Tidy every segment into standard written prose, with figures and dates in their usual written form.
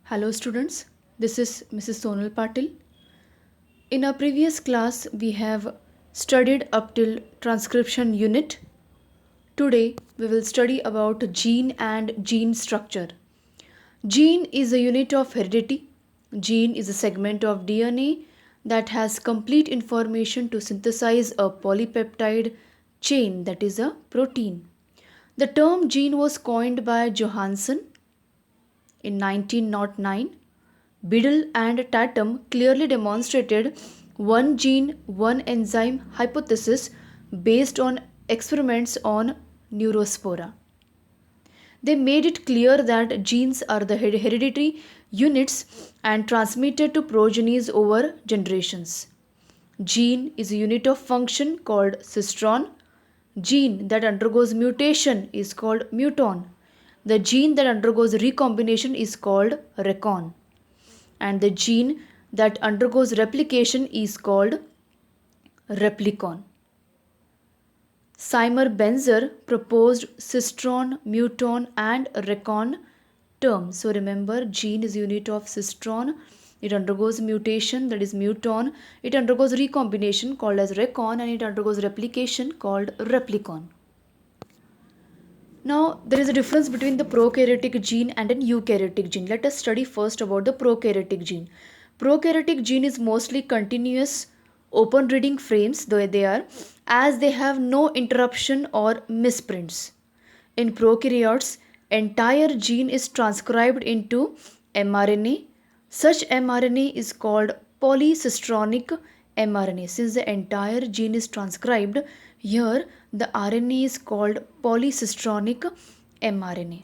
Hello students, this is Mrs. Sonal Patil. In our previous class, we have studied up till transcription unit. Today, we will study about gene and gene structure. Gene is a unit of heredity. Gene is a segment of DNA that has complete information to synthesize a polypeptide chain, that is a protein. The term gene was coined by Johansen in 1909. Biddle and Tatum clearly demonstrated one gene, one enzyme hypothesis based on experiments on Neurospora. They made it clear that genes are the hereditary units and transmitted to progenies over generations. Gene is a unit of function called cistron. Gene that undergoes mutation is called muton. The gene that undergoes recombination is called recon. And the gene that undergoes replication is called replicon. Seymour-Benzer proposed cistron, muton and recon terms. So remember, gene is unit of cistron. It undergoes mutation, that is muton. It undergoes recombination called as recon, and it undergoes replication called replicon. Now, there is a difference between the prokaryotic gene and an eukaryotic gene. Let us study first about the prokaryotic gene. Prokaryotic gene is mostly continuous open reading frames, though they are, as they have no interruption or misprints. In prokaryotes, entire gene is transcribed into mRNA. Such mRNA is called polycistronic mRNA. Since the entire gene is transcribed, here the RNA is called polycistronic mRNA.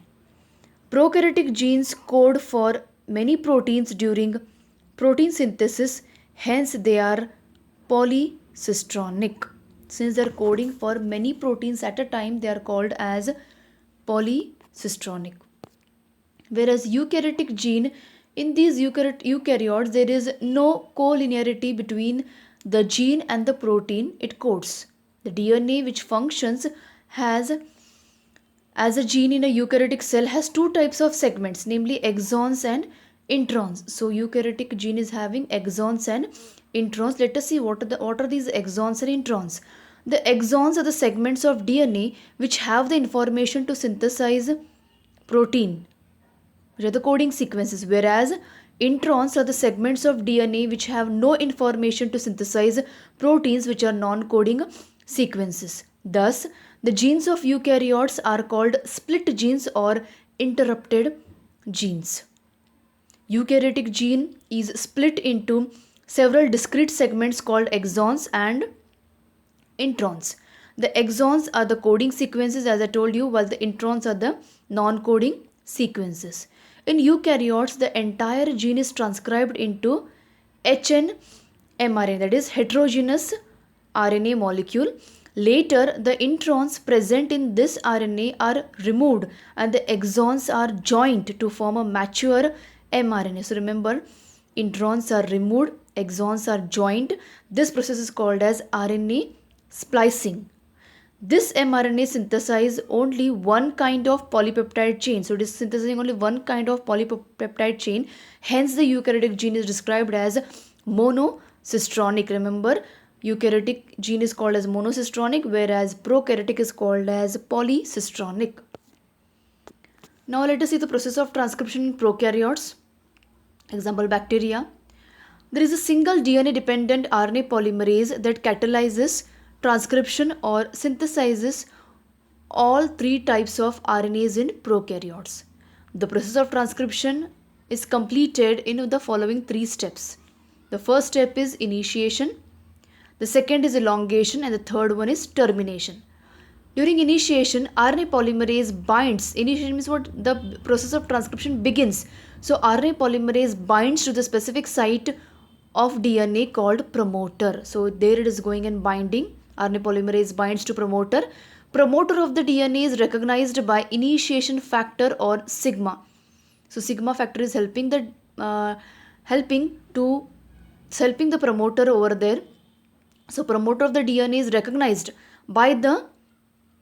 Prokaryotic genes code for many proteins during protein synthesis, hence they are polycistronic. Since they are coding for many proteins at a time, they are called as polycistronic. Whereas eukaryotic gene, in these eukaryotes, there is no collinearity between the gene and the protein it codes. The DNA which functions as a gene in a eukaryotic cell has two types of segments, namely exons and introns. So eukaryotic gene is having exons and introns. Let us see what are these exons and introns. The exons are the segments of DNA which have the information to synthesize protein, which are the coding sequences, whereas introns are the segments of DNA which have no information to synthesize proteins, which are non-coding sequences. Thus, the genes of eukaryotes are called split genes or interrupted genes. Eukaryotic gene is split into several discrete segments called exons and introns. The exons are the coding sequences, as I told you, while the introns are the non-coding sequences. In eukaryotes, the entire gene is transcribed into HN mRNA, that is heterogeneous RNA molecule. Later, the introns present in this RNA are removed and the exons are joined to form a mature mRNA. So remember, introns are removed, exons are joined. This process is called as RNA splicing. This mRNA synthesizes only one kind of polypeptide chain. So it is synthesizing only one kind of polypeptide chain. Hence the eukaryotic gene is described as monocistronic. Remember, eukaryotic gene is called as monocistronic, whereas prokaryotic is called as polycistronic. Now let us see the process of transcription in prokaryotes. Example, bacteria. There is a single DNA dependent RNA polymerase that catalyzes transcription or synthesizes all three types of RNAs in prokaryotes. The process of transcription is completed in the following three steps. The first step is initiation, the second is elongation, and the third one is termination. During initiation, RNA polymerase binds. Initiation means what? The process of transcription begins. So RNA polymerase binds to the specific site of DNA called promoter. So there it is going and binding. RNA polymerase binds to promoter. Promoter of the DNA is recognized by initiation factor or sigma. So sigma factor is helping the promoter over there. So promoter of the DNA is recognized by the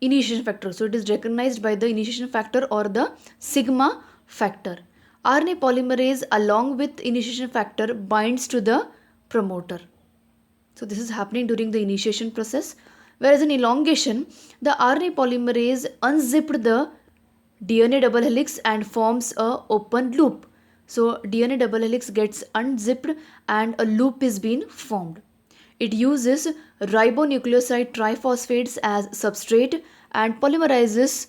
initiation factor. So it is recognized by the initiation factor or the sigma factor. RNA polymerase along with initiation factor binds to the promoter. So this is happening during the initiation process. Whereas in elongation, the RNA polymerase unzipped the DNA double helix and forms a open loop. So DNA double helix gets unzipped and a loop is being formed. It uses ribonucleoside triphosphates as substrate and polymerizes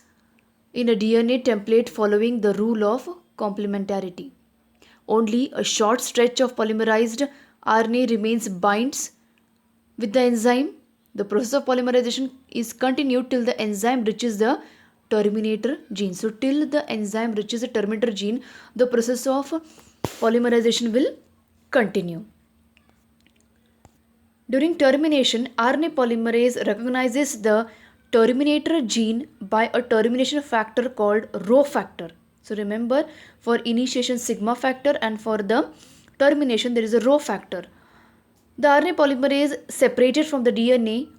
in a DNA template following the rule of complementarity. Only a short stretch of polymerized RNA remains binds with the enzyme. The process of polymerization is continued till the enzyme reaches the terminator gene. So till the enzyme reaches the terminator gene, the process of polymerization will continue. During termination, RNA polymerase recognizes the terminator gene by a termination factor called Rho factor. So remember, for initiation sigma factor and for the termination there is a Rho factor. The RNA polymerase separated from the DNA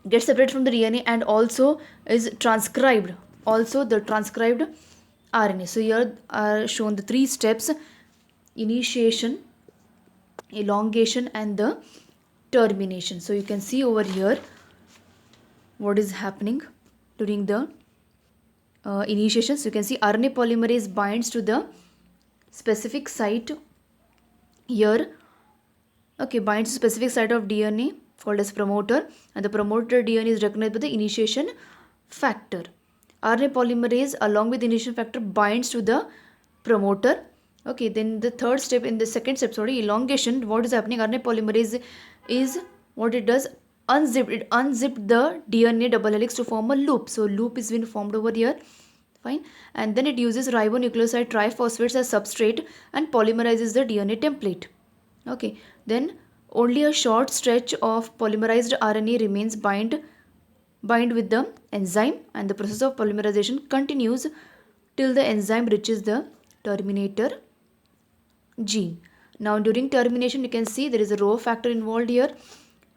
gets separated from the DNA and also is transcribed. Also the transcribed RNA. So here are shown the three steps: initiation, elongation and the termination. So you can see over here what is happening during the initiation. So you can see RNA polymerase binds to the specific site here. Okay, binds to specific site of DNA called as promoter, and the promoter DNA is recognized by the initiation factor. RNA polymerase along with initiation factor binds to the promoter. Okay, then the third step, in the second step, elongation, what is happening? RNA polymerase is what it does, it unzipped the DNA double helix to form a loop. So loop is been formed over here, fine, and then it uses ribonucleoside triphosphates as substrate and polymerizes the DNA template. Okay, then only a short stretch of polymerized RNA remains bind with the enzyme, and the process of polymerization continues till the enzyme reaches the terminator gene. Now during termination, you can see there is a Rho factor involved here,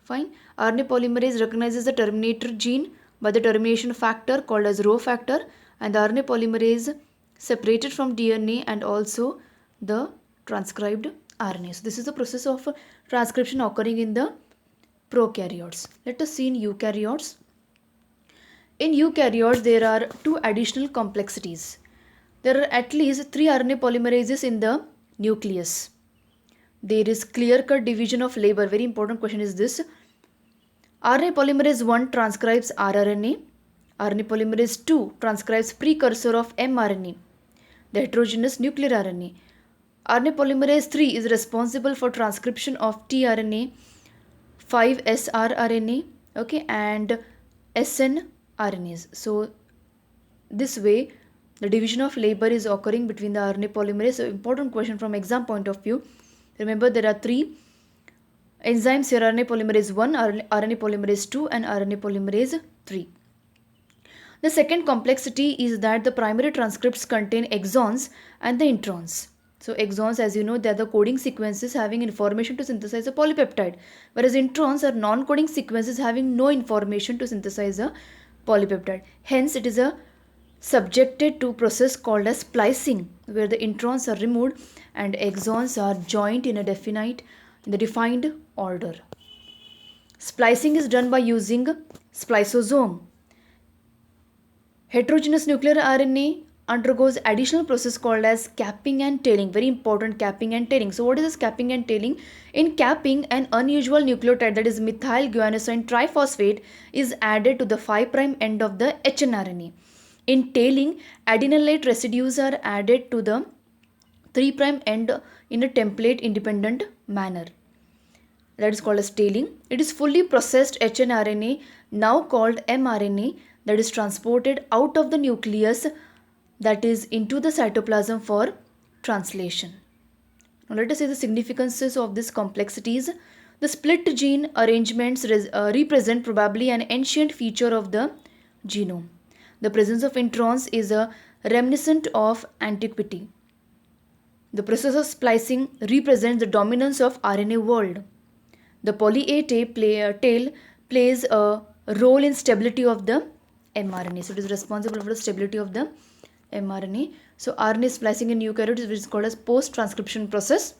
fine. RNA polymerase recognizes the terminator gene by the termination factor called as Rho factor, and the RNA polymerase separated from DNA and also the transcribed RNA. So this is the process of transcription occurring in the prokaryotes. Let us see in eukaryotes. In eukaryotes, there are two additional complexities. There are at least 3 RNA polymerases in the nucleus. There is clear-cut division of labor. Very important question is this. RNA polymerase 1 transcribes rRNA. RNA polymerase 2 transcribes precursor of mRNA, the heterogeneous nuclear RNA. RNA polymerase 3 is responsible for transcription of tRNA, 5srRNA, okay, and snRNAs. So this way the division of labor is occurring between the RNA polymerase. So important question from exam point of view. Remember, there are 3 enzymes here: RNA polymerase 1, RNA polymerase 2 and RNA polymerase 3. The second complexity is that the primary transcripts contain exons and the introns. So exons, as you know, they are the coding sequences having information to synthesize a polypeptide, whereas introns are non-coding sequences having no information to synthesize a polypeptide. Hence, it is a subjected to process called as splicing, where the introns are removed and exons are joined in the defined order. Splicing is done by using spliceosome. Heterogeneous nuclear RNA undergoes additional process called as capping and tailing. Very important, capping and tailing. So what is this capping and tailing? In capping, an unusual nucleotide, that is methyl guanosine triphosphate, is added to the 5' end of the hnRNA. In tailing, adenylate residues are added to the 3' end in a template independent manner. That is called as tailing. It is fully processed hnRNA, now called mRNA, that is transported out of the nucleus, that is into the cytoplasm for translation. Now let us see the significances of these complexities. The split gene arrangements represent probably an ancient feature of the genome. The presence of introns is a reminiscent of antiquity. The process of splicing represents the dominance of RNA world. The poly-A tail plays a role in stability of the mRNA. So it is responsible for the stability of the mRNA. So RNA splicing in eukaryotes, which is called as post-transcription process.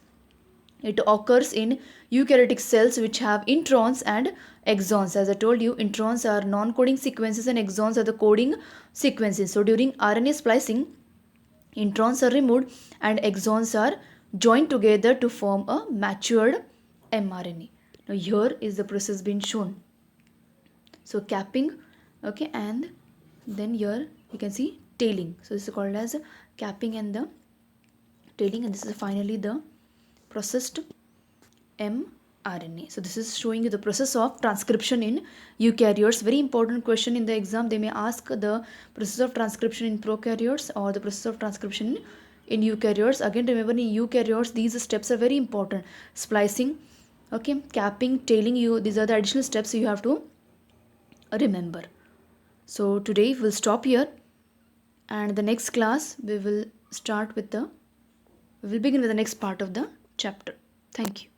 It occurs in eukaryotic cells which have introns and exons. As I told you, introns are non-coding sequences and exons are the coding sequences. So during RNA splicing, introns are removed and exons are joined together to form a matured mRNA. Now here is the process being shown. So capping, okay, and then here you can see tailing. So this is called as capping and the tailing, and this is finally the processed mRNA. So this is showing you the process of transcription in eukaryotes. Very important question in the exam. They may ask the process of transcription in prokaryotes or the process of transcription in eukaryotes. Again, remember, in eukaryotes these steps are very important. Splicing, okay, capping, tailing, these are the additional steps you have to remember. So today we'll stop here, and the next class we will begin with the next part of the chapter. Thank you.